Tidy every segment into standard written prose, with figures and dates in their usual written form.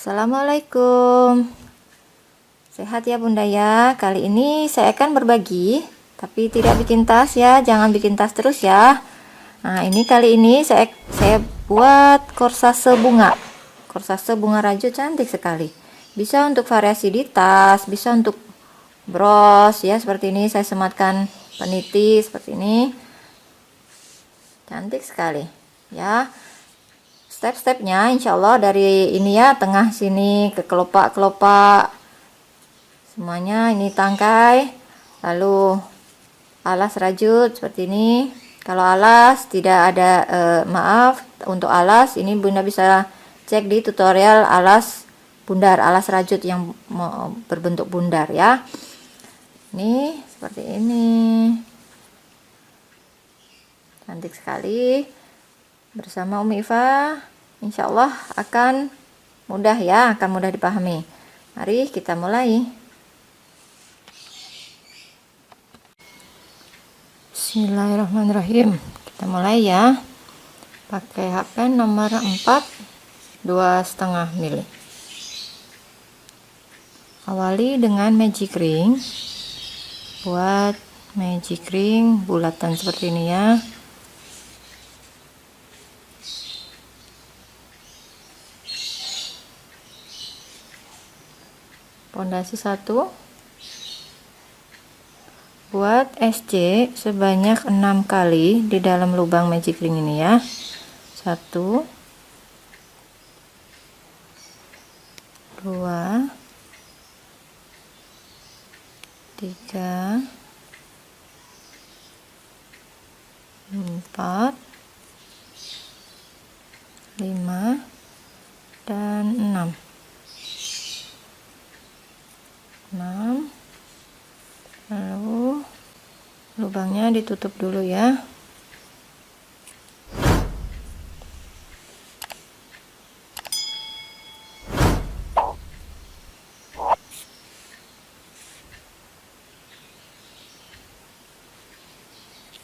Assalamualaikum. Sehat ya Bunda ya. Kali ini saya akan berbagi, tapi tidak bikin tas ya. Jangan bikin tas terus ya. Nah, ini kali ini saya buat korsase bunga. Korsase bunga rajo cantik sekali. Bisa untuk variasi di tas, bisa untuk bros ya, seperti ini. Saya sematkan peniti seperti ini. Cantik sekali ya. Step-stepnya insya Allah dari ini ya, tengah sini ke kelopak-kelopak semuanya ini tangkai, lalu alas rajut seperti ini. Kalau alas tidak ada maaf, untuk alas ini Bunda bisa cek di tutorial alas bundar, alas rajut yang berbentuk bundar ya. Ini seperti ini, cantik sekali. Bersama Umi Iva insya Allah akan mudah ya, akan mudah dipahami. Mari kita mulai. Bismillahirrahmanirrahim. Kita mulai ya. Pakai HP nomor 4 2,5 mili. Awali dengan magic ring. Buat magic ring bulatan seperti ini ya. Pondasi 1, buat SC sebanyak 6 kali di dalam lubang magic ring ini ya. 1 2 3 4 5 dan 6. Lalu lubangnya ditutup dulu ya.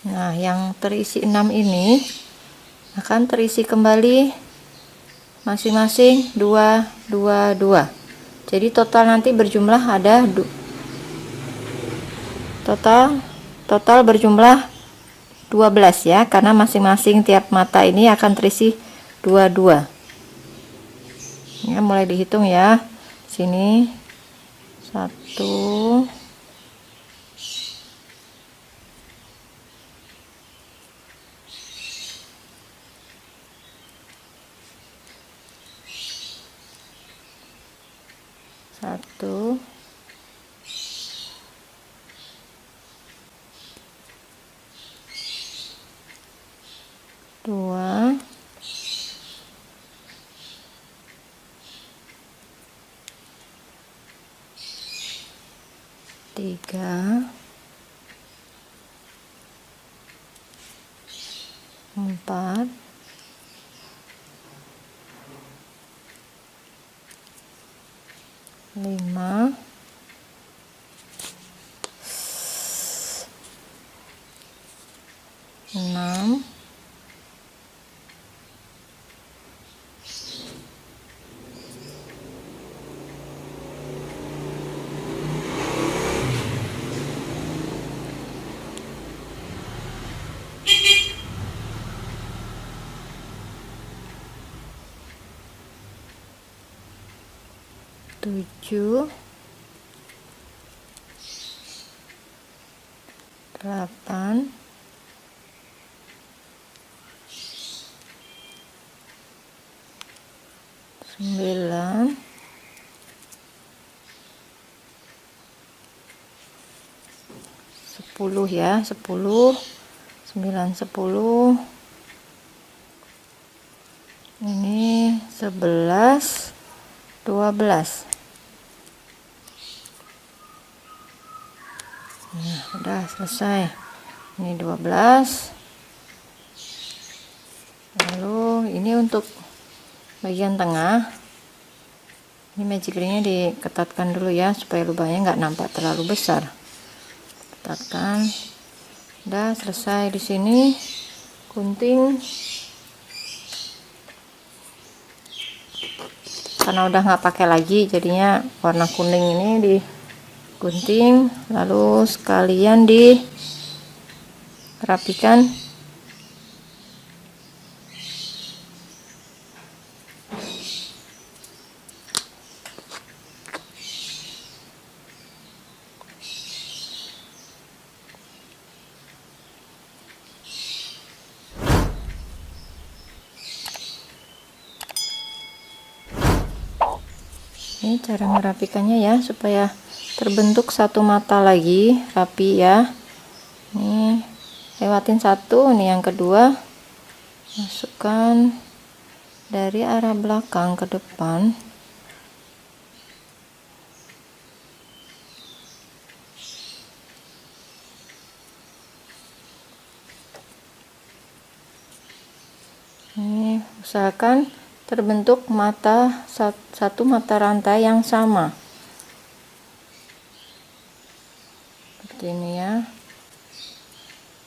Nah, yang terisi 6 ini akan terisi kembali masing-masing 2 2 2. Jadi total nanti berjumlah ada total berjumlah 12 ya, karena masing-masing tiap mata ini akan terisi 2 2. Ya, mulai dihitung ya. Sini 1 1 2 3 4 5 6 7 8 9 10 ya, 10 9 10 ini 11 12. Nah, udah selesai. Ini 12. Lalu ini untuk bagian tengah. Ini magic ringnya diketatkan dulu ya, supaya lubangnya nggak nampak terlalu besar. Ketatkan. Udah selesai di sini. Gunting 1 karena udah nggak pakai lagi, jadinya warna kuning ini digunting, lalu sekalian dirapikan. Ini cara merapikannya ya, supaya terbentuk satu mata lagi rapi ya. Ini lewatin satu, nih yang kedua masukkan dari arah belakang ke depan. Ini usahakan terbentuk satu mata rantai yang sama seperti ini ya.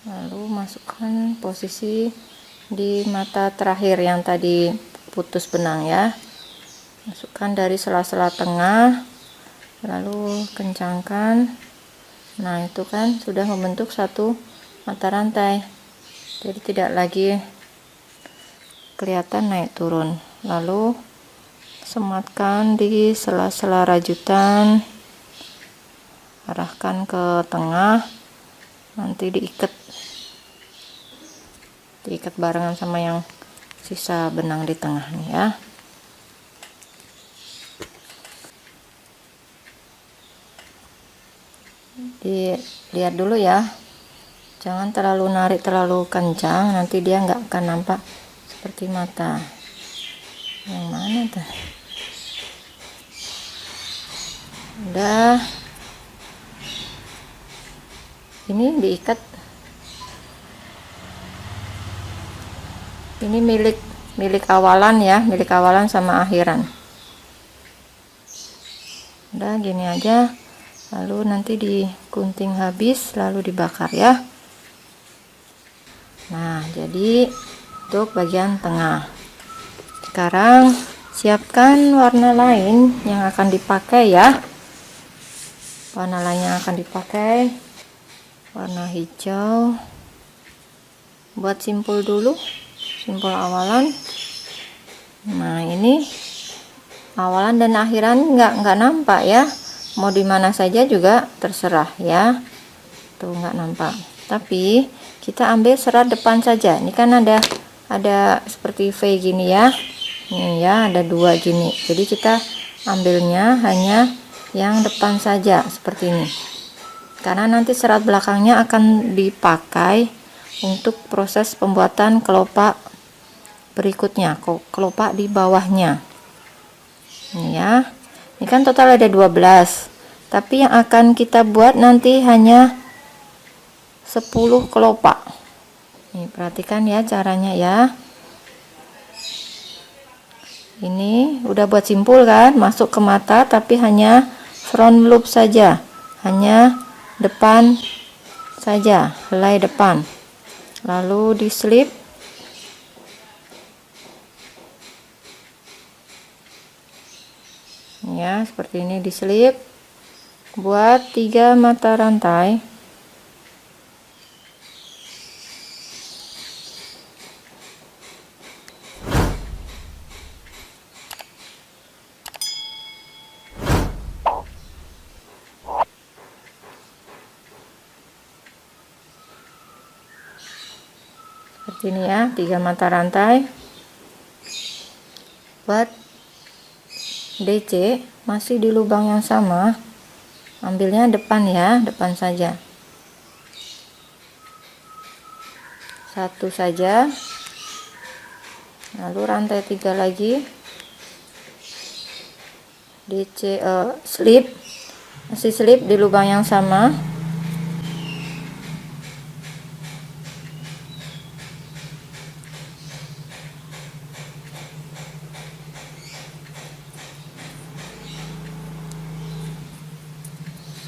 Lalu masukkan posisi di mata terakhir yang tadi putus benang ya, masukkan dari sela-sela tengah, lalu kencangkan. Nah, itu kan sudah membentuk satu mata rantai, jadi tidak lagi kelihatan naik turun. Lalu sematkan di sela-sela rajutan, arahkan ke tengah, nanti diikat barengan sama yang sisa benang di tengah nih ya. Dilihat dulu ya, jangan terlalu narik terlalu kencang, nanti dia nggak akan nampak seperti mata. Yang mana tuh? Udah, ini diikat. Ini milik awalan ya, milik awalan sama akhiran. Udah gini aja, lalu nanti digunting habis lalu dibakar ya. Nah, jadi untuk bagian tengah. Sekarang siapkan warna lain yang akan dipakai ya. Warna lain yang akan dipakai warna hijau. Buat simpul dulu, simpul awalan. Nah, ini awalan dan akhiran nggak nampak ya. Mau dimana saja juga terserah ya. Tuh nggak nampak. Tapi kita ambil serat depan saja. Ini kan ada seperti V gini ya. Nih ya, ada dua gini. Jadi kita ambilnya hanya yang depan saja seperti ini. Karena nanti serat belakangnya akan dipakai untuk proses pembuatan kelopak berikutnya, kelopak di bawahnya. Ini ya. Ini kan total ada 12. Tapi yang akan kita buat nanti hanya 10 kelopak. Nih, perhatikan ya caranya ya. Ini udah buat simpul kan, masuk ke mata tapi hanya front loop saja, hanya depan saja, helai depan. Lalu diselip ya, seperti ini diselip. Buat 3 mata rantai. Seperti ini ya, 3 mata rantai. Buat DC masih di lubang yang sama, ambilnya depan ya, depan saja. Satu saja, lalu rantai 3 lagi. DC slip, masih slip di lubang yang sama.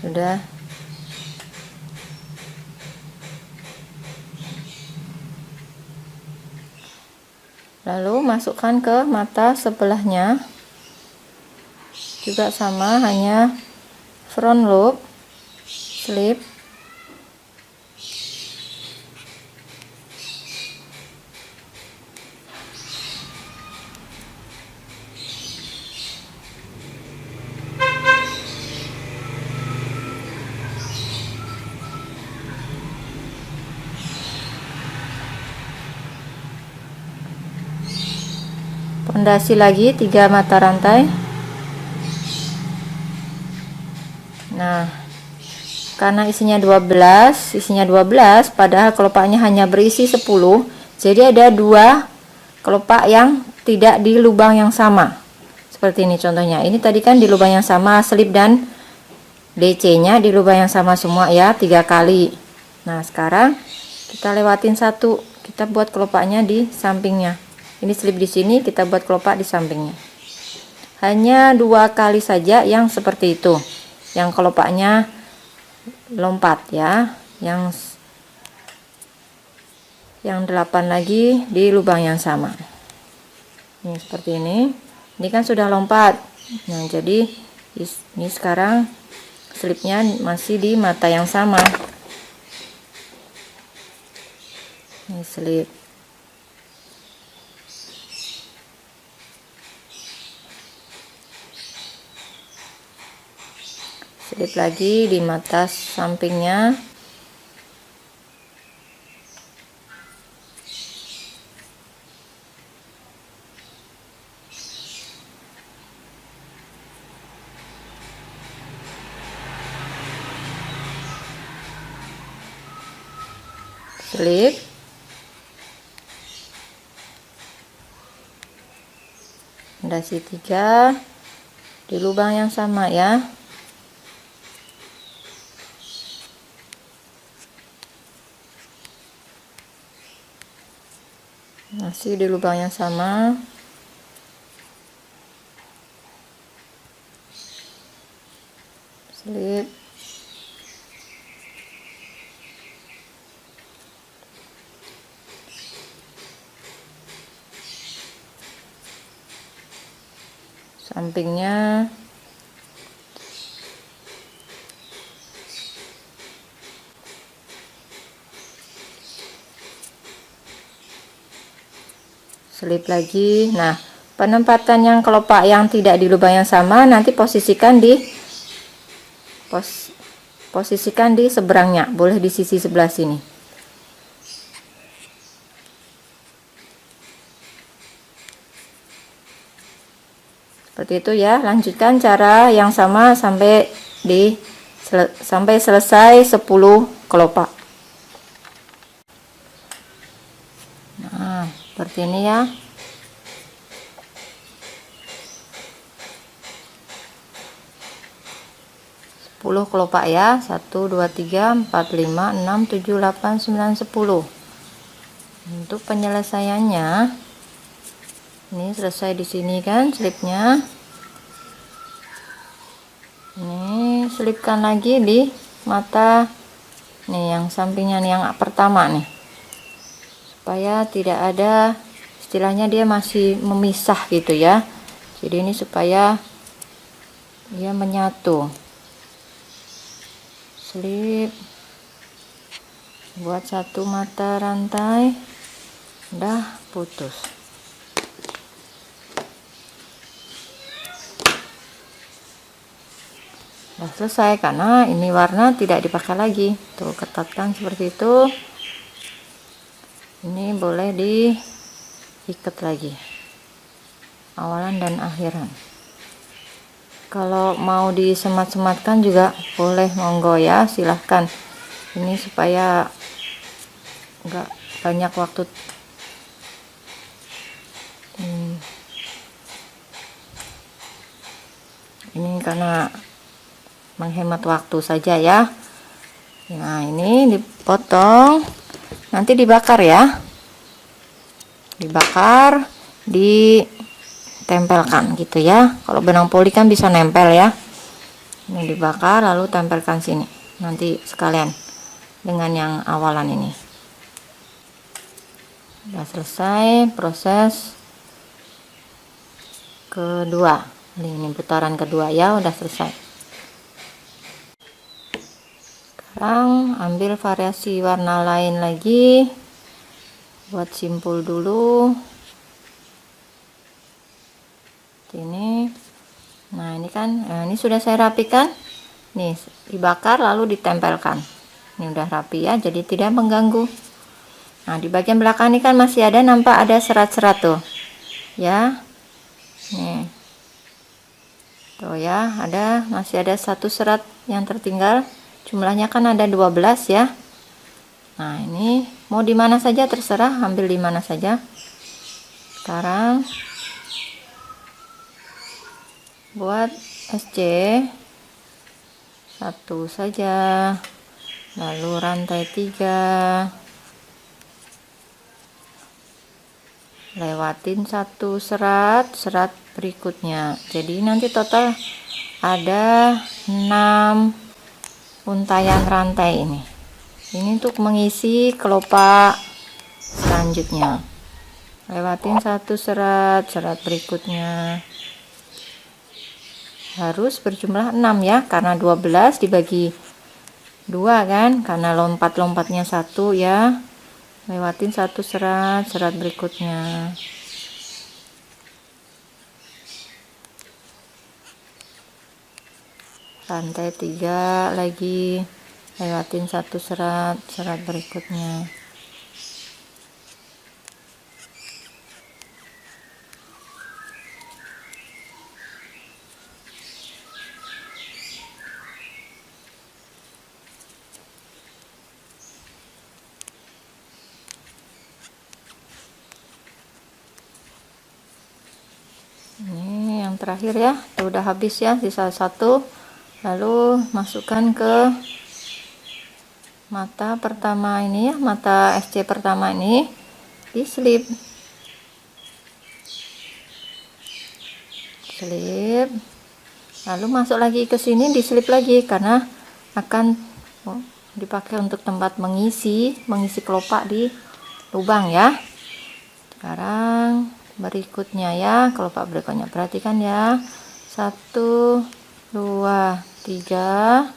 Sudah. Lalu masukkan ke mata sebelahnya. juga sama, hanya front loop slip. Pondasi lagi 3 mata rantai. Nah, karena isinya 12, padahal kelopaknya hanya berisi 10, jadi ada 2 kelopak yang tidak di lubang yang sama. Seperti ini contohnya. Ini tadi kan di lubang yang sama, slip dan DC-nya di lubang yang sama semua ya, 3 kali. Nah, sekarang kita lewatin satu, kita buat kelopaknya di sampingnya. Ini slip di sini, kita buat kelopak di sampingnya. Hanya 2 kali saja yang seperti itu, yang kelopaknya lompat ya. Yang 8 lagi di lubang yang sama. Ini seperti ini. Ini kan sudah lompat. Nah, jadi ini sekarang slipnya masih di mata yang sama. Ini slip. Slip lagi di mata sampingnya. Slip. Pondasi 3 di lubang yang sama ya. Masih di lubang yang sama. Slip. Sampingnya. Slip lagi. Nah, penempatan yang kelopak yang tidak di lubang yang sama nanti posisikan di seberangnya, boleh di sisi sebelah sini. Seperti itu ya. Lanjutkan cara yang sama sampai selesai 10 kelopak. Nah, seperti ini ya. Kelopak ya. 1 2 3 4 5 6 7 8 9 10. Untuk penyelesaiannya ini selesai di sini kan slipnya. Ini selipkan lagi di mata nih yang sampingnya nih, yang pertama nih, supaya tidak ada istilahnya dia masih memisah gitu ya. Jadi ini supaya dia menyatu. Slip, buat 1 mata rantai, udah putus. Udah selesai, karena ini warna tidak dipakai lagi. Tuh, ketatkan seperti itu. Ini boleh diikat lagi awalan dan akhiran. Kalau mau disemat-sematkan juga boleh, monggo ya, silahkan. Ini supaya enggak banyak waktu. Ini karena menghemat waktu saja ya. Nah, ini dipotong, nanti dibakar ya. Dibakar, ditempelkan gitu ya. Kalau benang poli kan bisa nempel ya. Ini dibakar lalu tempelkan sini. Nanti sekalian dengan yang awalan ini. Sudah selesai proses kedua. Ini putaran kedua ya, udah selesai. Sekarang ambil variasi warna lain lagi, buat simpul dulu. Ini, nah ini kan, ini sudah saya rapikan. Nih dibakar lalu ditempelkan. Ini udah rapi ya, jadi tidak mengganggu. Nah di bagian belakang ini kan masih ada, nampak ada serat-serat tuh ya. Nih tuh ya, masih ada satu serat yang tertinggal. Jumlahnya kan ada 12 ya. Nah ini mau di mana saja terserah, ambil di mana saja. Sekarang buat SC satu saja, lalu rantai 3, lewatin satu serat berikutnya. Jadi nanti total ada 6 untayan rantai ini untuk mengisi kelopak selanjutnya. Lewatin satu serat berikutnya, harus berjumlah 6 ya, karena 12 dibagi 2 kan, karena lompat-lompatnya 1 ya. Lewatin satu serat berikutnya. Rantai 3 lagi, lewatin satu serat berikutnya. Ini yang terakhir ya, tuh udah habis ya, sisa satu. Lalu masukkan ke mata pertama ini ya, mata SC pertama ini diselip, lalu masuk lagi ke sini, diselip lagi karena akan dipakai untuk tempat mengisi kelopak di lubang ya. Sekarang berikutnya ya, kelopak berikutnya, perhatikan ya, 1 2 3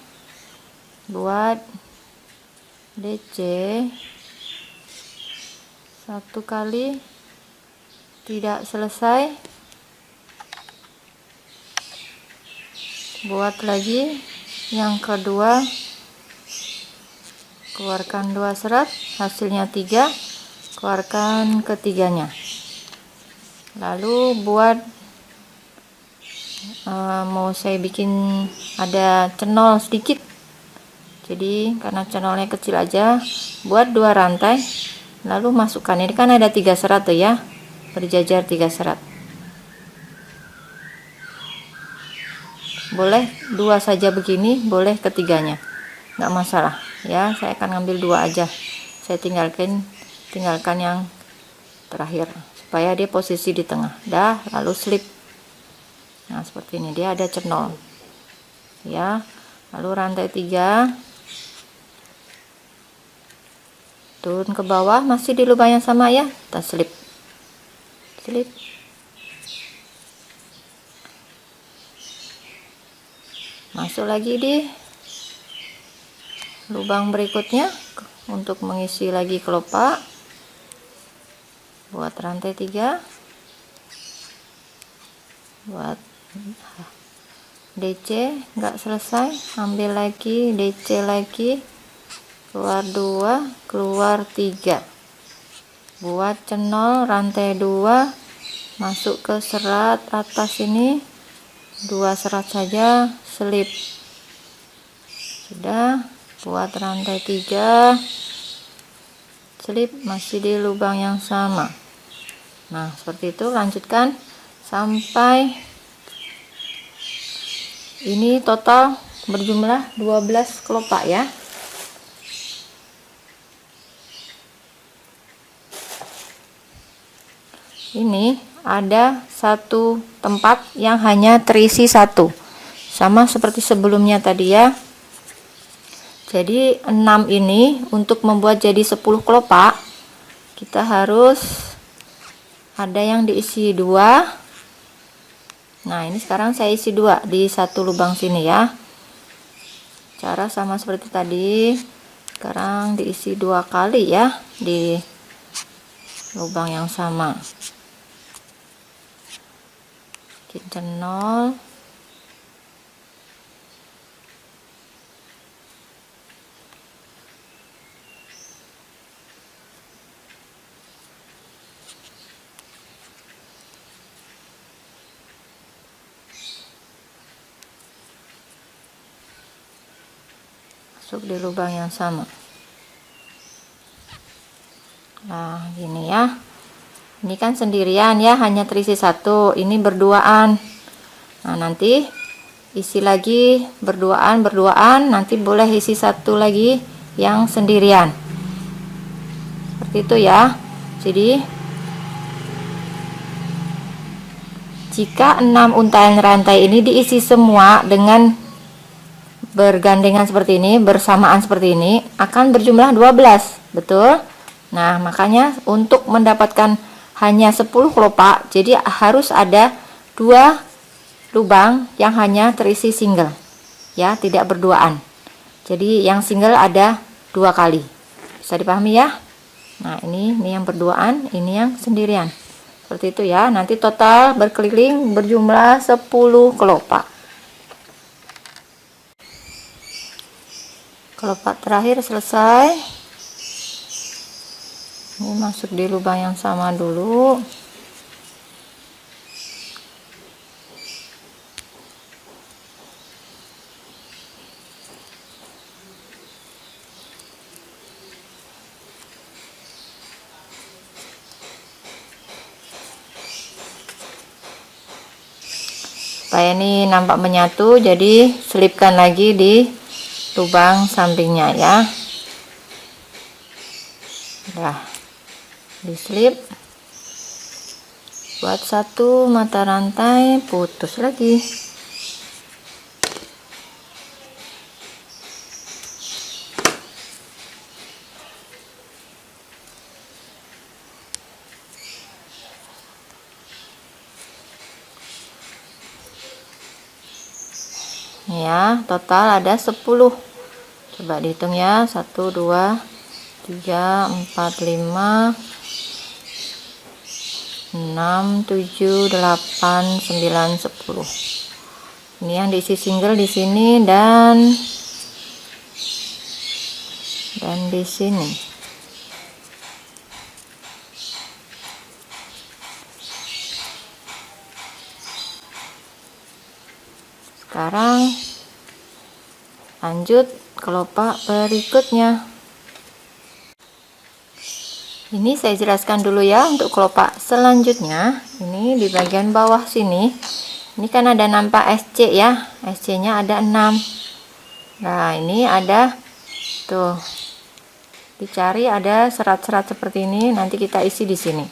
buat DC 1 kali, tidak selesai, buat lagi yang kedua, keluarkan 2 serat, hasilnya 3, keluarkan ketiganya, lalu buat mau saya bikin ada cenol sedikit, jadi karena cenolnya kecil aja, buat 2 rantai, lalu masukkan, ini kan ada 3 serat tuh ya, berjajar 3 serat, boleh 2 saja begini, boleh ketiganya, nggak masalah ya. Saya akan ngambil 2 aja, saya tinggalkan yang terakhir supaya dia posisi di tengah dah, lalu slip. Nah seperti ini, dia ada cenol ya. Lalu rantai 3, turun ke bawah, masih di lubang yang sama ya, kita slip, masuk lagi di lubang berikutnya untuk mengisi lagi kelopak, buat rantai 3, buat DC nggak selesai, ambil lagi DC lagi, keluar 2, keluar 3, buat cenol rantai 2, masuk ke serat atas ini, 2 serat saja, selip, sudah. Buat rantai 3, selip, masih di lubang yang sama. Nah seperti itu, lanjutkan sampai ini total berjumlah 12 kelopak ya. Ini ada satu tempat yang hanya terisi 1, sama seperti sebelumnya tadi ya. Jadi 6 ini untuk membuat jadi 10 kelopak, kita harus ada yang diisi 2, Nah, ini sekarang saya isi 2 di satu lubang sini ya. Cara sama seperti tadi. Sekarang diisi 2 kali ya di lubang yang sama. Kita 0. Masuk di lubang yang sama. Nah, gini ya. Ini kan sendirian ya, hanya terisi 1. Ini berduaan. Nah, nanti isi lagi berduaan, nanti boleh isi 1 lagi yang sendirian. Seperti itu ya. Jadi jika 6 untaian rantai ini diisi semua dengan bergandengan seperti ini, bersamaan seperti ini, akan berjumlah 12, betul? Nah, makanya untuk mendapatkan hanya 10 kelopak, jadi harus ada 2 lubang yang hanya terisi single, ya, tidak berduaan. Jadi yang single ada 2 kali. Bisa dipahami ya? Nah, ini yang berduaan, ini yang sendirian. Seperti itu ya. Nanti total berkeliling berjumlah 10 kelopak. Kelopak terakhir selesai. Ini masuk di lubang yang sama dulu. Supaya ini nampak menyatu, jadi selipkan lagi di lubang sampingnya ya. Udah diselip, buat 1 mata rantai, putus lagi. Ya, total ada 10. Coba dihitung ya, 1 2 3 4 5 6 7 8 9 10. Ini yang diisi single di sini dan di sini. Sekarang lanjut kelopak berikutnya. Ini saya jelaskan dulu ya untuk kelopak selanjutnya. Ini di bagian bawah sini. Ini kan ada nampak SC ya. SC-nya ada 6. Nah, ini ada tuh. Dicari ada serat-serat seperti ini, nanti kita isi di sini.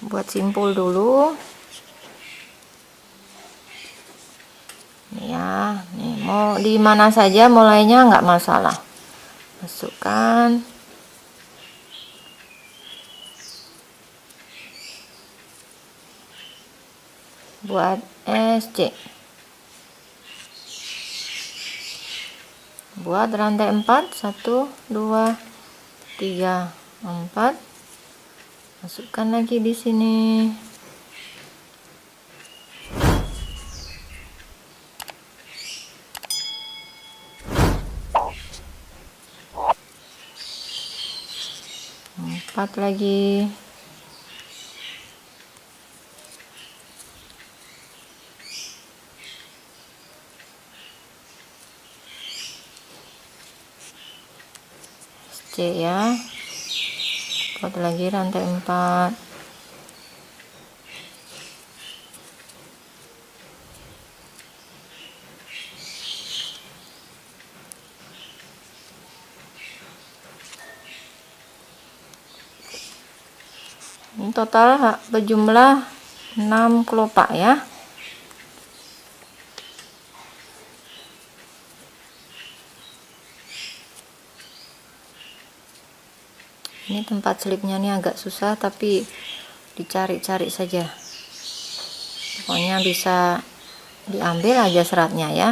Buat simpul dulu. Ya, nih mau di mana saja mulainya nggak masalah. Masukkan. Buat SC. Buat rantai 4, 1 2 3 4. Masukkan lagi di sini. Empat lagi. C ya. Buat lagi rantai 4. Ini total berjumlah 6 kelopak ya. Ini tempat selipnya nih agak susah, tapi dicari-cari saja, pokoknya bisa diambil aja seratnya ya.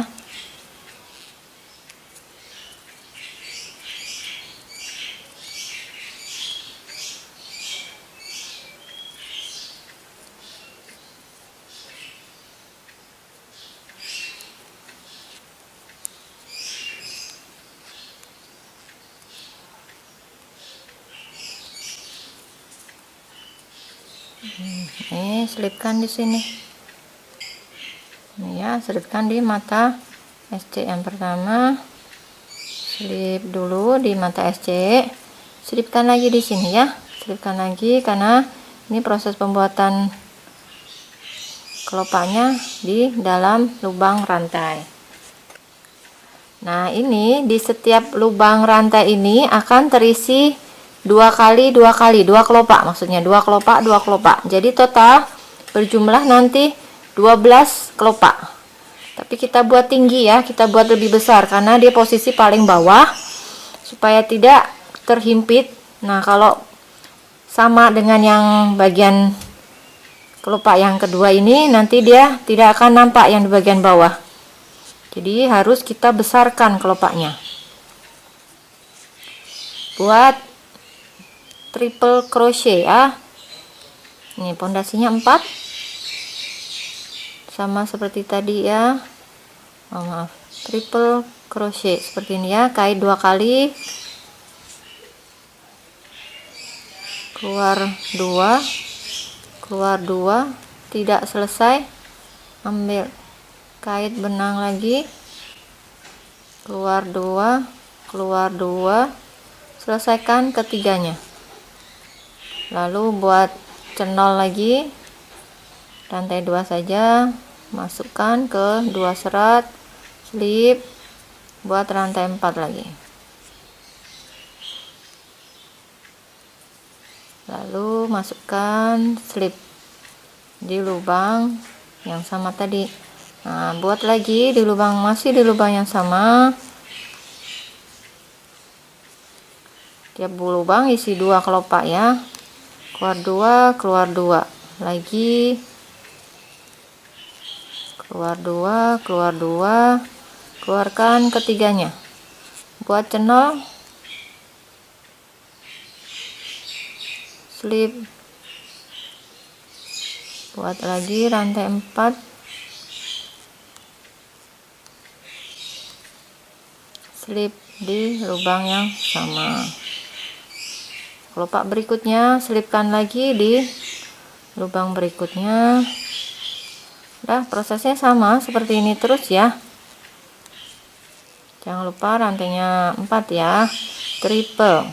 Nih, selipkan di sini. Nih ya, selipkan di mata SC yang pertama. Selip dulu di mata SC. Selipkan lagi di sini ya. Selipkan lagi karena ini proses pembuatan kelopaknya di dalam lubang rantai. Nah, ini di setiap lubang rantai ini akan terisi dua kali dua kelopak, maksudnya dua kelopak. Jadi total berjumlah nanti 12 kelopak. Tapi kita buat tinggi ya, kita buat lebih besar karena dia posisi paling bawah supaya tidak terhimpit. Nah, kalau sama dengan yang bagian kelopak yang kedua ini, nanti dia tidak akan nampak yang di bagian bawah. Jadi harus kita besarkan kelopaknya. Buat triple crochet ya. Ini pondasinya 4. Sama seperti tadi ya. Oh, maaf. Triple crochet seperti ini ya. Kait 2 kali. Keluar 2. Keluar 2. Tidak selesai. Ambil kait benang lagi. Keluar 2. Keluar 2. Selesaikan ketiganya. Lalu buat cenol lagi, rantai 2 saja, masukkan ke 2 serat, slip, buat rantai 4 lagi. Lalu masukkan slip di lubang yang sama tadi. Nah, buat lagi di lubang, masih di lubang yang sama. Tiap lubang isi 2 kelopak ya. Keluar 2, keluar 2 lagi, keluar 2, keluar 2, keluarkan ketiganya. Buat cenol, slip, buat lagi rantai 4, slip di lubang yang sama. Kelopak berikutnya selipkan lagi di lubang berikutnya. Udah, prosesnya sama seperti ini terus ya. Jangan lupa rantainya 4 ya, triple.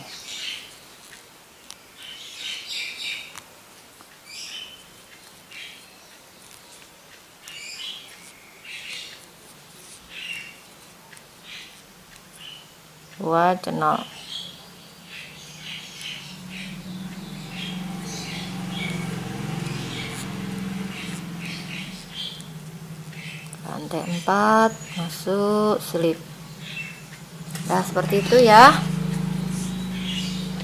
Buat cenol. Rantai 4 masuk slip. Nah, seperti itu ya.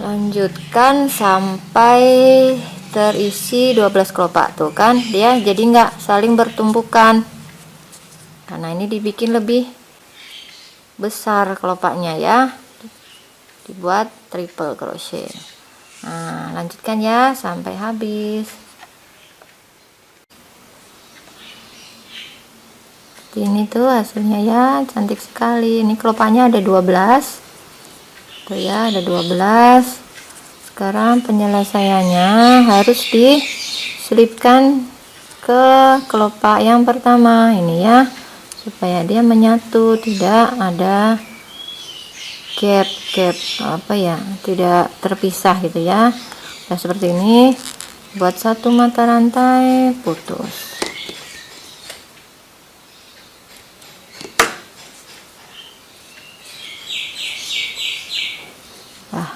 Lanjutkan sampai terisi 12 kelopak. Tuh kan, dia jadi nggak saling bertumpukan. Karena ini dibikin lebih besar kelopaknya ya. Dibuat triple crochet. Nah, lanjutkan ya sampai habis. Ini tuh hasilnya ya, cantik sekali. Ini kelopaknya ada 12 tuh ya, ada 12. Sekarang penyelesaiannya harus diselipkan ke kelopak yang pertama ini ya, supaya dia menyatu, tidak ada gap apa ya, tidak terpisah gitu ya. Nah, seperti ini. Buat satu mata rantai, putus.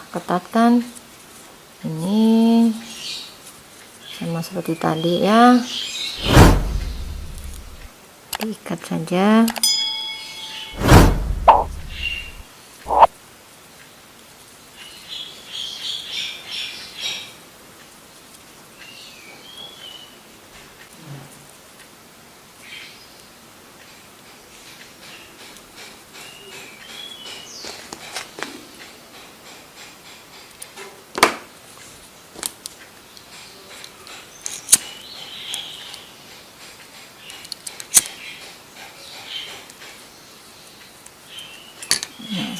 Ketatkan ini sama seperti tadi ya, diikat saja.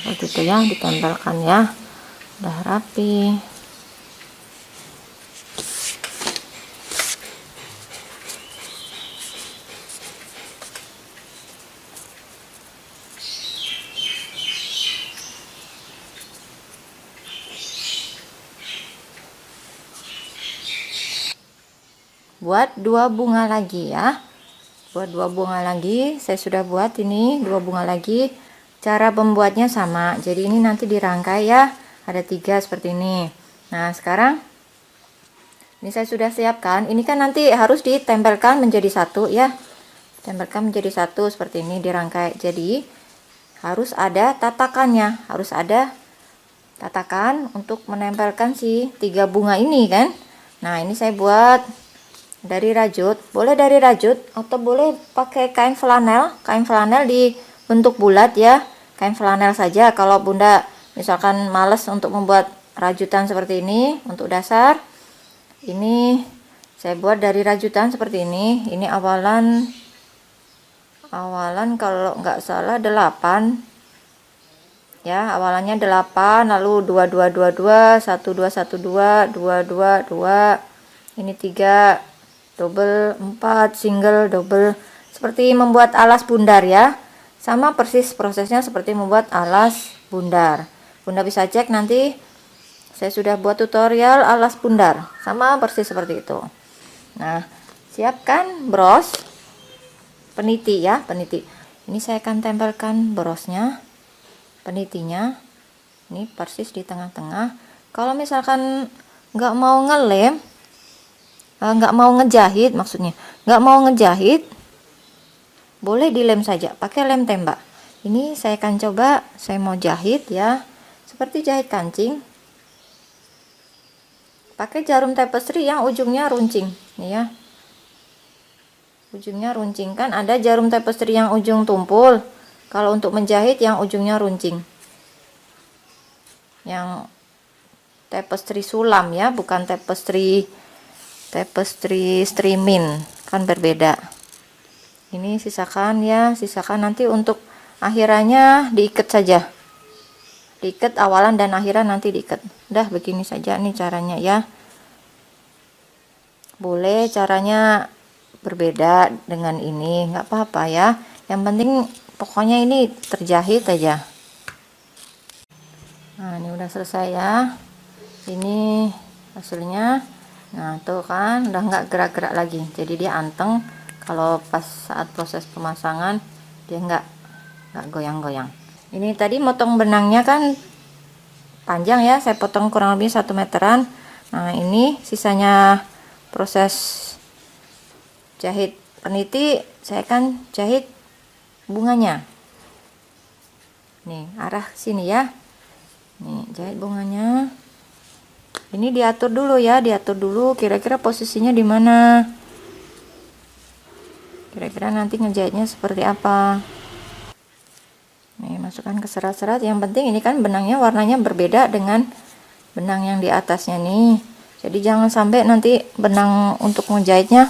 seperti itu ya, ditempelkan ya, udah rapi. Buat 2 bunga lagi ya, buat 2 bunga lagi. Saya sudah buat ini 2 bunga lagi. Cara pembuatnya sama, jadi ini nanti dirangkai ya, ada 3 seperti ini. Nah sekarang ini saya sudah siapkan, ini kan nanti harus ditempelkan menjadi satu ya, tempelkan menjadi satu seperti ini, dirangkai. Jadi harus ada tatakannya, harus ada tatakan untuk menempelkan si 3 bunga ini kan. Nah ini saya buat dari rajut, boleh dari rajut atau boleh pakai kain flanel dibentuk bulat ya, kain flanel saja. Kalau bunda misalkan males untuk membuat rajutan seperti ini untuk dasar, ini saya buat dari rajutan seperti ini awalan kalau nggak salah 8 ya, awalannya 8, lalu 2222 1212 222, ini 3 double, 4 single, double, seperti membuat alas bundar ya, sama persis prosesnya seperti membuat alas bundar. Bunda bisa cek nanti, saya sudah buat tutorial alas bundar, sama persis seperti itu. Nah siapkan bros peniti ya, peniti ini saya akan tempelkan brosnya, penitinya ini persis di tengah-tengah. Kalau misalkan nggak mau ngelem, nggak mau ngejahit, maksudnya nggak mau ngejahit, boleh dilem saja pakai lem tembak. Ini saya akan coba, saya mau jahit ya, seperti jahit kancing, pakai jarum tapestry yang ujungnya runcing nih ya, ujungnya runcing. Kan ada jarum tapestry yang ujung tumpul, kalau untuk menjahit yang ujungnya runcing, yang tapestry sulam ya, bukan tapestry streaming, kan berbeda. Ini sisakan ya, sisakan nanti untuk akhirannya diikat saja, diikat awalan dan akhiran nanti diikat. Udah begini saja nih caranya ya, boleh caranya berbeda dengan ini, nggak apa-apa ya, yang penting pokoknya ini terjahit aja. Nah ini udah selesai ya, ini hasilnya. Nah tuh kan udah nggak gerak-gerak lagi, jadi dia anteng. Kalau pas saat proses pemasangan dia nggak goyang-goyang. Ini tadi motong benangnya kan panjang ya, saya potong kurang lebih 1 meteran. Nah ini sisanya proses jahit peniti, saya akan jahit bunganya. Nih arah sini ya, nih jahit bunganya. Ini diatur dulu ya, diatur dulu kira-kira posisinya di mana, kira-kira nanti ngejahitnya seperti apa. Nih masukkan ke serat-serat, yang penting ini kan benangnya warnanya berbeda dengan benang yang di atasnya nih, jadi jangan sampai nanti benang untuk ngejahitnya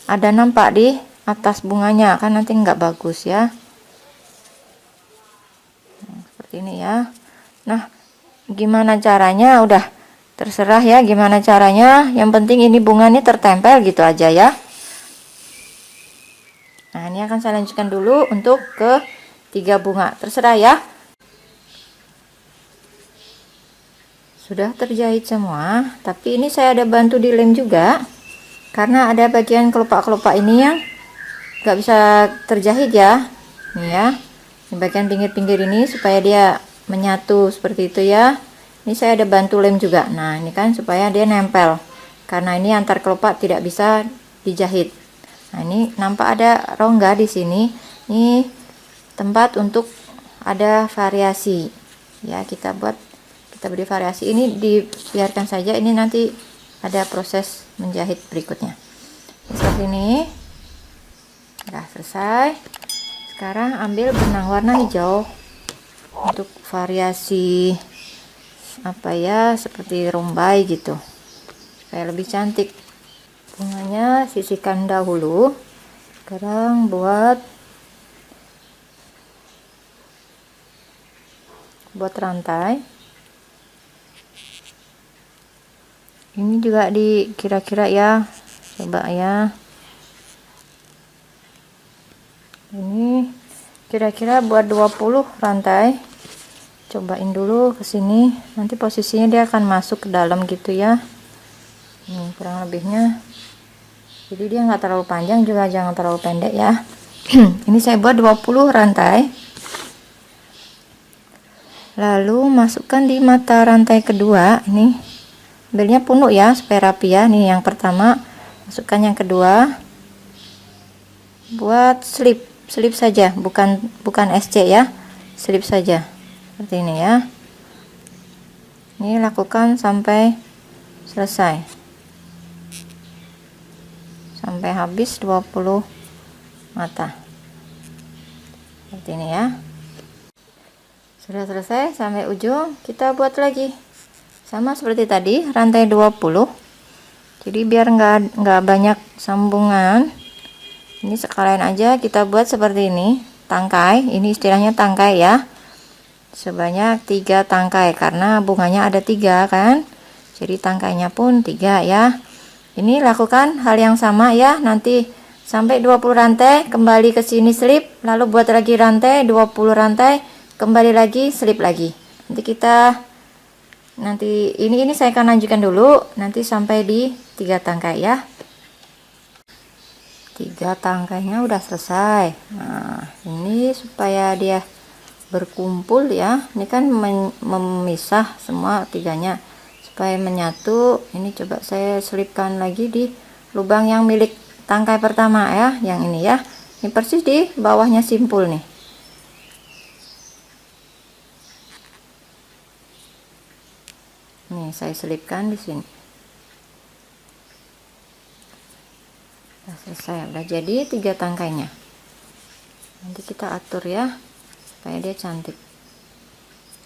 ada nampak di atas bunganya, kan nanti nggak bagus ya. Nah, seperti ini ya. Nah gimana caranya udah terserah ya, gimana caranya, yang penting ini bunga ini tertempel gitu aja ya. Nah ini akan saya lanjutkan dulu untuk ke 3 bunga, terserah ya. Sudah terjahit semua, tapi ini saya ada bantu dilem juga karena ada bagian kelopak-kelopak ini yang nggak bisa terjahit ya. Nih ya, di bagian pinggir-pinggir ini supaya dia menyatu seperti itu ya. Ini saya ada bantu lem juga. Nah ini kan supaya dia nempel, karena ini antar kelopak tidak bisa dijahit. Nah ini nampak ada rongga di sini, ini tempat untuk ada variasi ya, kita beri variasi. Ini dibiarkan saja, ini nanti ada proses menjahit berikutnya. Seperti ini. Udah selesai. Sekarang ambil benang warna hijau untuk variasi apa ya, seperti rombai gitu supaya lebih cantik. Bunganya sisihkan dahulu. Sekarang buat buat rantai. Ini juga di kira-kira ya, coba ya. Ini kira-kira buat 20 rantai. Cobain dulu ke sini, nanti posisinya dia akan masuk ke dalam gitu ya. Nih kurang lebihnya. Jadi dia nggak terlalu panjang juga jangan terlalu pendek ya. Ini saya buat 20 rantai. Lalu masukkan di mata rantai kedua. Ini ambilnya punuk ya supaya rapi ya. Nih yang pertama, masukkan yang kedua. Buat slip saja, bukan SC ya. Slip saja. Seperti ini ya. Ini lakukan sampai selesai. Sampai habis 20 mata. Seperti ini ya. Sudah selesai sampai ujung, kita buat lagi. Sama seperti tadi, rantai 20. Jadi biar nggak banyak sambungan. Ini sekalian aja kita buat seperti ini, tangkai. Ini istilahnya tangkai ya. Sebanyak 3 tangkai karena bunganya ada 3 kan. Jadi tangkainya pun 3 ya. Ini lakukan hal yang sama ya, nanti sampai 20 rantai, kembali ke sini slip, lalu buat lagi rantai 20 rantai, kembali lagi slip lagi. Nanti ini saya akan lanjutkan dulu, nanti sampai di 3 tangkai ya. 3 tangkainya udah selesai. Nah, ini supaya dia berkumpul ya. Ini kan memisah semua tiganya. Supaya menyatu, ini coba saya selipkan lagi di lubang yang milik tangkai pertama ya, yang ini ya. Ini persis di bawahnya simpul nih. Nih saya selipkan di sini. Udah selesai, udah jadi 3 tangkainya. Nanti kita atur ya supaya dia cantik.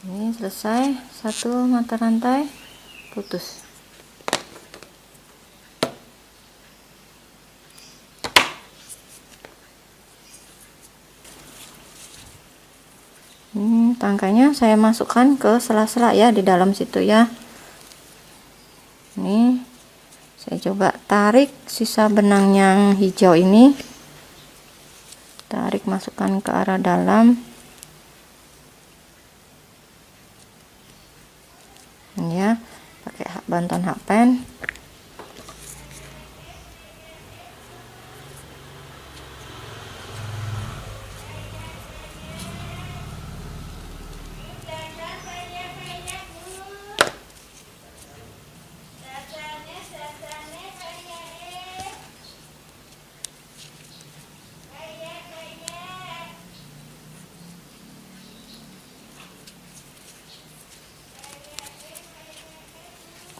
Ini selesai, 1 mata rantai putus. Tangkainya saya masukkan ke sela-sela ya di dalam situ ya. Ini saya coba tarik sisa benang yang hijau ini, tarik masukkan ke arah dalam. Ini ya, pakai bantuan hakpen.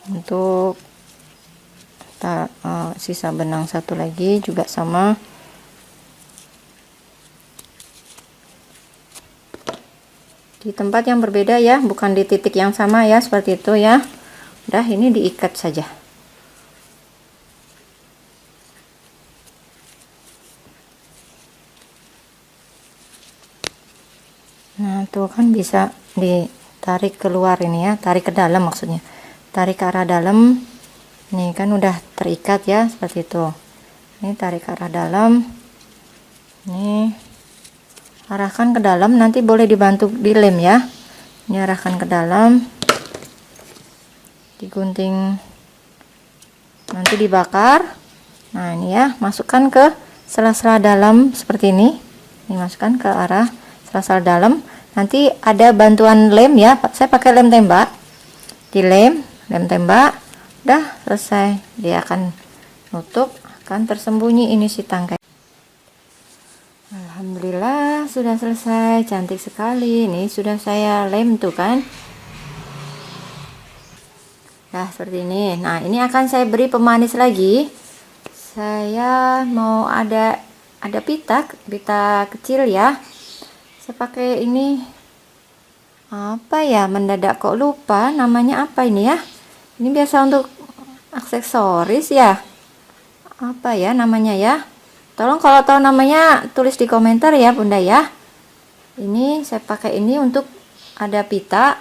Untuk sisa benang satu lagi juga sama, di tempat yang berbeda ya, bukan di titik yang sama ya, seperti itu ya. Udah, ini diikat saja. Nah tuh kan bisa ditarik keluar ini ya, tarik ke dalam maksudnya, tarik ke arah dalam. Nih kan udah terikat ya, seperti itu. Ini tarik ke arah dalam, nih arahkan ke dalam, nanti boleh dibantu dilem ya. Ini arahkan ke dalam, digunting, nanti dibakar. Nah ini ya, masukkan ke sela-sela dalam seperti ini. Ini masukkan ke arah sela-sela dalam, nanti ada bantuan lem ya, saya pakai lem tembak, dilem, lem tembak. Udah selesai, dia akan nutup, akan tersembunyi ini si tangkai. Alhamdulillah sudah selesai, cantik sekali. Ini sudah saya lem tuh kan. Nah seperti ini. Nah ini akan saya beri pemanis lagi. Saya mau ada pita kecil ya. Saya pakai ini apa ya, mendadak kok lupa namanya apa ini ya. Ini biasa untuk aksesoris ya, apa ya namanya ya, tolong kalau tahu namanya tulis di komentar ya Bunda ya. Ini saya pakai ini untuk ada pita,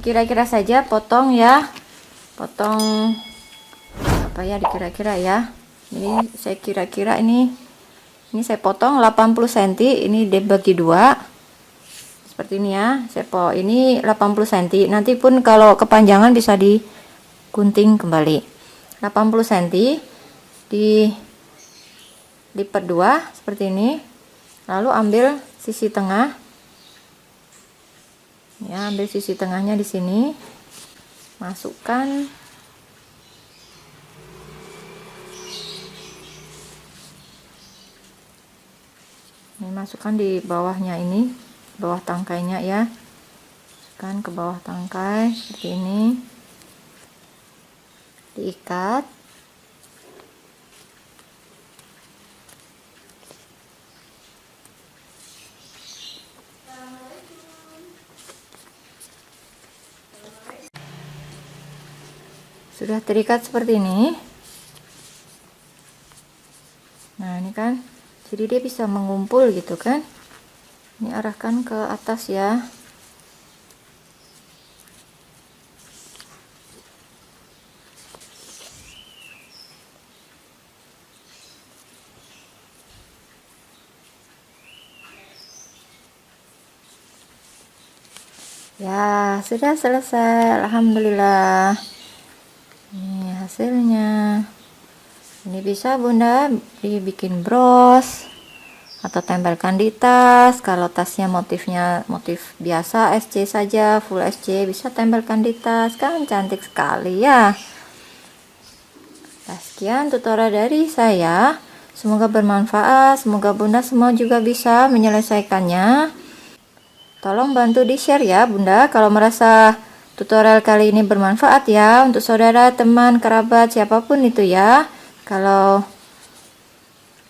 kira-kira saja potong ya, potong apa ya, dikira-kira ya. Ini saya kira-kira ini saya potong 80 cm, ini dibagi dua seperti ini ya. Ini 80 cm, nanti pun kalau kepanjangan bisa digunting kembali. 80 cm dilipat dua seperti ini, lalu ambil sisi tengah ya, ambil sisi tengahnya di sini, masukkan ini, masukkan di bawahnya, ini bawah tangkainya ya, masukkan ke bawah tangkai seperti ini, diikat. Sudah terikat seperti ini. Nah, ini kan jadi dia bisa mengumpul gitu kan. Ini arahkan ke atas ya. Ya, sudah selesai. Alhamdulillah. Ini hasilnya. Ini bisa Bunda dibikin bros atau tempelkan di tas. Kalau tasnya motifnya motif biasa SC saja, full SC, bisa tempelkan di tas, kan cantik sekali ya. Nah, sekian tutorial dari saya, semoga bermanfaat, semoga Bunda semua juga bisa menyelesaikannya. Tolong bantu di share ya Bunda kalau merasa tutorial kali ini bermanfaat ya, untuk saudara, teman, kerabat, siapapun itu ya. Kalau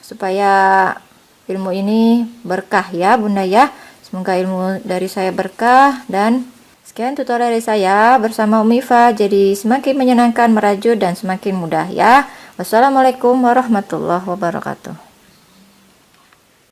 supaya ilmu ini berkah ya Bunda ya. Semoga ilmu dari saya berkah, dan sekian tutorial dari saya bersama Umifa, jadi semakin menyenangkan merajut dan semakin mudah ya. Wassalamualaikum warahmatullahi wabarakatuh.